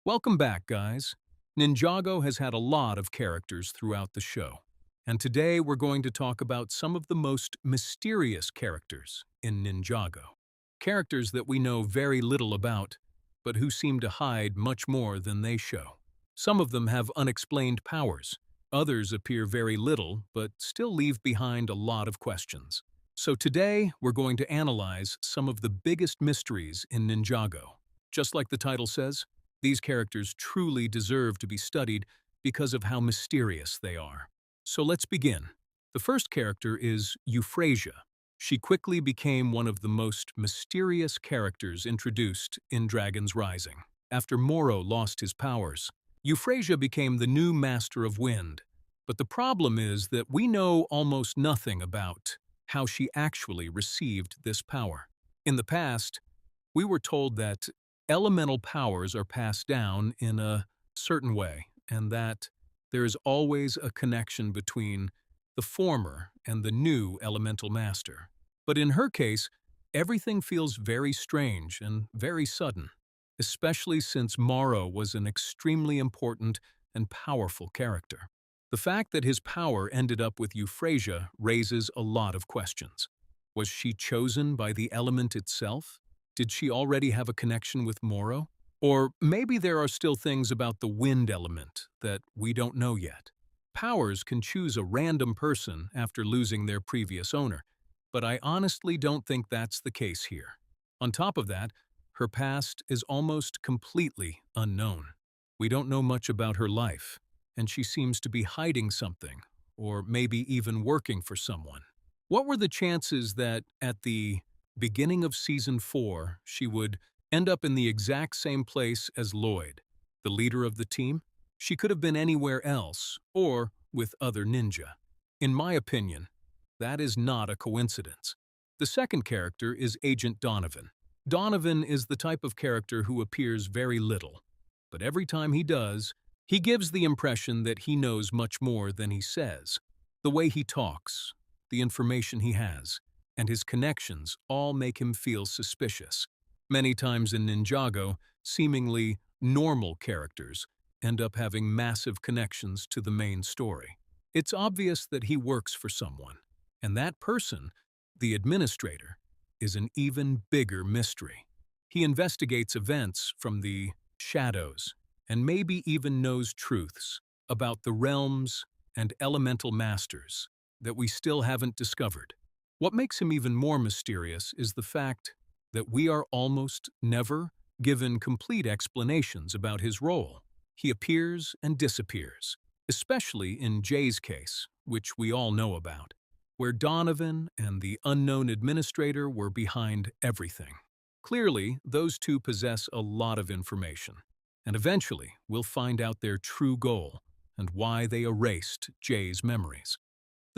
Welcome back, guys. Ninjago has had a lot of characters throughout the show, and today we're going to talk about some of the most mysterious characters in Ninjago. Characters that we know very little about, but who seem to hide much more than they show. Some of them have unexplained powers. Others appear very little, but still leave behind a lot of questions. So today, we're going to analyze some of the biggest mysteries in Ninjago. Just like the title says, these characters truly deserve to be studied because of how mysterious they are. So let's begin. The first character is Euphrasia. She quickly became one of the most mysterious characters introduced in Dragons Rising. After Moro lost his powers, Euphrasia became the new Master of Wind. But the problem is that we know almost nothing about how she actually received this power. In the past, we were told that elemental powers are passed down in a certain way, and that there is always a connection between the former and the new elemental master. But in her case, everything feels very strange and very sudden, especially since Moro was an extremely important and powerful character. The fact that his power ended up with Euphrasia raises a lot of questions. Was she chosen by the element itself? Did she already have a connection with Moro? Or maybe there are still things about the wind element that we don't know yet. Powers can choose a random person after losing their previous owner, but I honestly don't think that's the case here. On top of that, her past is almost completely unknown. We don't know much about her life, and she seems to be hiding something, or maybe even working for someone. What were the chances that at the beginning of Season 4, she would end up in the exact same place as Lloyd, the leader of the team? She could have been anywhere else, or with other ninja. In my opinion, that is not a coincidence. The second character is Agent Donovan. Donovan is the type of character who appears very little, but every time he does, he gives the impression that he knows much more than he says. The way he talks, the information he has, and his connections all make him feel suspicious. Many times in Ninjago, seemingly normal characters end up having massive connections to the main story. It's obvious that he works for someone, and that person, the administrator, is an even bigger mystery. He investigates events from the shadows and maybe even knows truths about the realms and elemental masters that we still haven't discovered. What makes him even more mysterious is the fact that we are almost never given complete explanations about his role. He appears and disappears, especially in Jay's case, which we all know about, where Donovan and the unknown administrator were behind everything. Clearly, those two possess a lot of information, and eventually we'll find out their true goal and why they erased Jay's memories.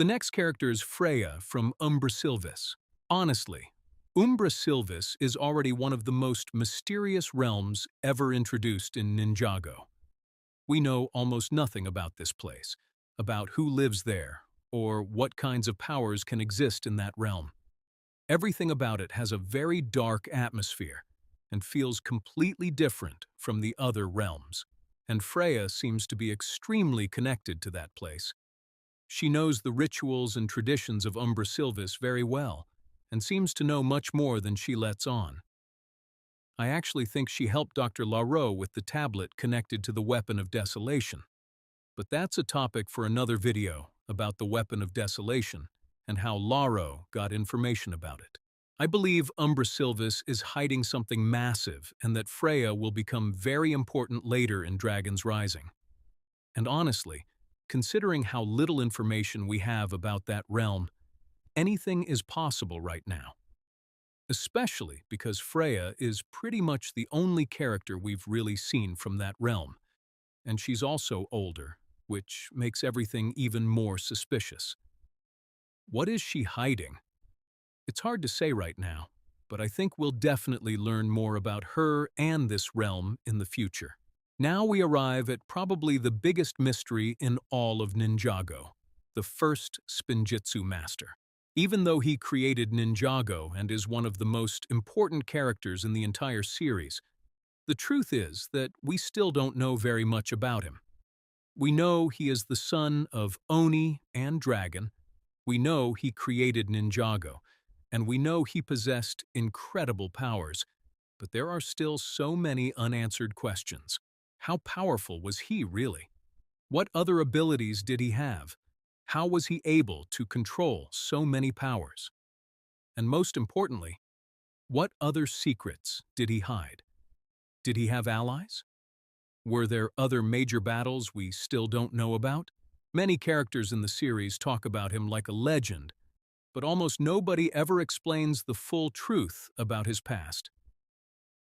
The next character is Freya from Umbra Silvvis. Honestly, Umbra Silvvis is already one of the most mysterious realms ever introduced in Ninjago. We know almost nothing about this place, about who lives there, or what kinds of powers can exist in that realm. Everything about it has a very dark atmosphere and feels completely different from the other realms, and Freya seems to be extremely connected to that place. She knows the rituals and traditions of Umbra Silvvis very well, and seems to know much more than she lets on. I actually think she helped Dr. Larroe with the tablet connected to the Weapon of Desolation. But that's a topic for another video about the Weapon of Desolation and how Larroe got information about it. I believe Umbra Silvvis is hiding something massive and that Freya will become very important later in Dragons Rising. And honestly, considering how little information we have about that realm, anything is possible right now. Especially because Freya is pretty much the only character we've really seen from that realm, and she's also older, which makes everything even more suspicious. What is she hiding? It's hard to say right now, but I think we'll definitely learn more about her and this realm in the future. Now we arrive at probably the biggest mystery in all of Ninjago, the First Spinjitzu Master. Even though he created Ninjago and is one of the most important characters in the entire series, The truth is that we still don't know very much about him. We know he is the son of Oni and Dragon. We know he created Ninjago, and we know he possessed incredible powers, but there are still so many unanswered questions. How powerful was he really? What other abilities did he have? How was he able to control so many powers? And most importantly, what other secrets did he hide? Did he have allies? Were there other major battles we still don't know about? Many characters in the series talk about him like a legend, but almost nobody ever explains the full truth about his past.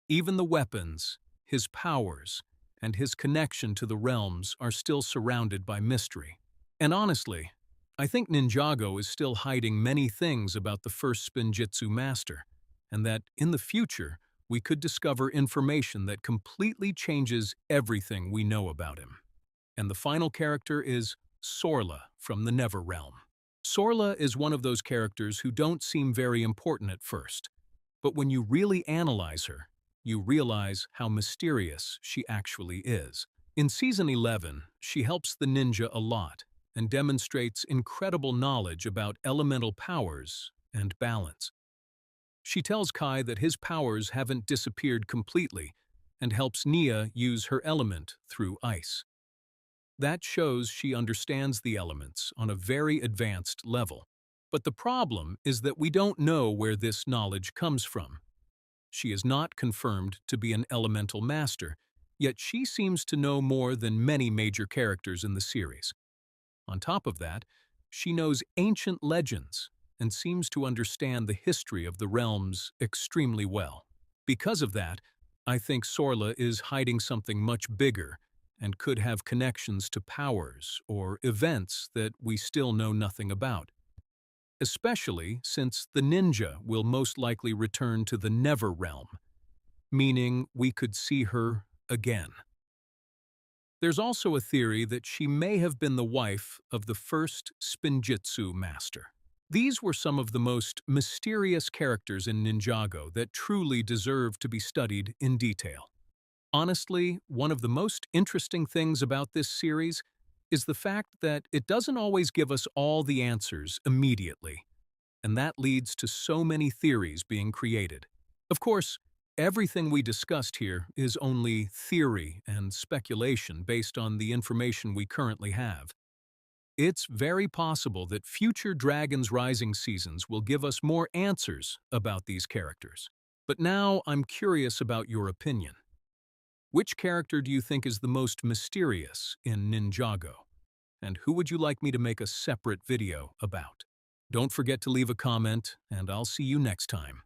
Even the weapons, his powers, and his connection to the realms are still surrounded by mystery. And honestly, I think Ninjago is still hiding many things about the First Spinjitzu Master, and that, in the future, we could discover information that completely changes everything we know about him. And the final character is Sorla from the Never Realm. Sorla is one of those characters who don't seem very important at first, but when you really analyze her, you realize how mysterious she actually is. In Season 11, she helps the ninja a lot and demonstrates incredible knowledge about elemental powers and balance. She tells Kai that his powers haven't disappeared completely and helps Nia use her element through ice. That shows she understands the elements on a very advanced level. But the problem is that we don't know where this knowledge comes from. She is not confirmed to be an elemental master, yet she seems to know more than many major characters in the series. On top of that, she knows ancient legends and seems to understand the history of the realms extremely well. Because of that, I think Sorla is hiding something much bigger and could have connections to powers or events that we still know nothing about. Especially since the ninja will most likely return to the Never Realm, meaning we could see her again. There's also a theory that she may have been the wife of the First Spinjitzu Master. These were some of the most mysterious characters in Ninjago that truly deserve to be studied in detail. Honestly, one of the most interesting things about this series is the fact that it doesn't always give us all the answers immediately, and that leads to so many theories being created. Of course, everything we discussed here is only theory and speculation based on the information we currently have. It's very possible that future Dragons Rising seasons will give us more answers about these characters. But now I'm curious about your opinion. Which character do you think is the most mysterious in Ninjago? And who would you like me to make a separate video about? Don't forget to leave a comment, and I'll see you next time.